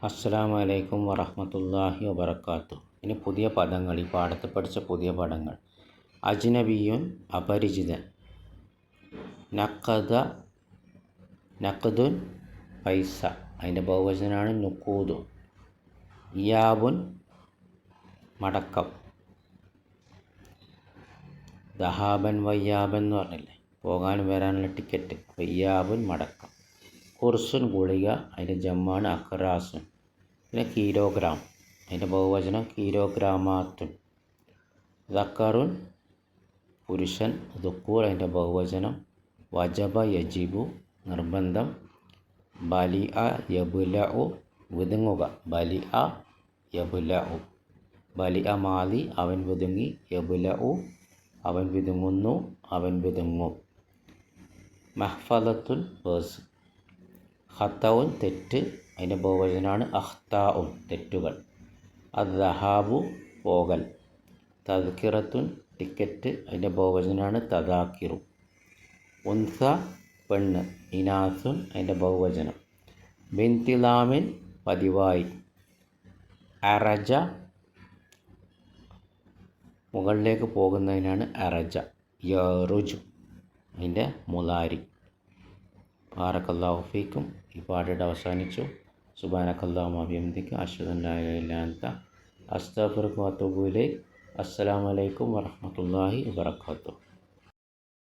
അസ്സലാമു അലൈക്കും വറഹ്മത്തുള്ളാഹി വബറകാതുഹു. ഇനി പുതിയ പദങ്ങൾ, ഈ പാഠത്തിൽ പഠിച്ച പുതിയ പദങ്ങൾ. അജ്നബിയുൻ, അപരിചിതൻ. നഖദ, നഖദുൻ, പൈസ. അതിൻ്റെ ബഹുവചനമാണ് നുഖൂദു. ഇയാബുൻ, മടക്കം. ദഹാബൻ വയ്യാബൻ എന്ന് പറഞ്ഞില്ലേ, പോകാനും വരാനുള്ള ടിക്കറ്റ്. വയ്യാബുൻ, മടക്കം. കുർസുൻ, ഗുളിക. അതിൻ്റെ ജമ്മാണ് അഖറാസുൻ. പിന്നെ കിലോഗ്രാം, അതിൻ്റെ ബഹുവചനം കിലോഗ്രാമാത്തുൻ. ദക്കറുൻ, പുരുഷൻ. ദുക്കൂർ, അതിൻ്റെ ബഹുവചനം വജബ യജിബു, നിർബന്ധം. ബലിഅ യബുലഉ, വിതുങ്ങുക. ബലിഅ യബുലഉ. ബലിഅ മാലി, അവൻ വിതുങ്ങി. യബുലഉ, അവൻ വിതുങ്ങുന്നു, അവൻ വിതുങ്ങും. മഹ്ഫദത്തുൻ, പേഴ്സ്. ഖത്തഉൻ, തെറ്റ്. അതിൻ്റെ ബഹുവചനമാണ് അഖ്താഉൻ, തെറ്റുകൾ. അദ്ദഹാബു, പോകൽ. തദ്കിറത്തുൻ, ടിക്കറ്റ്. അതിൻ്റെ ബഹുവചനമാണ് തദാക്കിറു. ഉൻസ, പെണ്ണ്. ഇനാസുൻ, അതിൻ്റെ ബഹുവചനം. ബിൻതിലാമിൻ, പതിവായി. അറജ, മുകളിലേക്ക് പോകുന്നതിനാണ് അറജ. യറുജു, അതിൻ്റെ മുലാരി. ബാറക്കല്ലാഹു ഫീക്കും. ഈ പാഠം അവസാനിച്ചു. സുബ്ഹാനക്കല്ലാഹുമ്മ വബിഹംദിക അശ്ഹദു അൻ ലാ ഇലാഹ ഇല്ല അൻത അസ്തഗ്ഫിറുക വഅതൂബു ഇലൈക്. അസ്സലാമു അലൈക്കും വറഹ്മത്തുള്ളാഹി വബറകാതുഹു.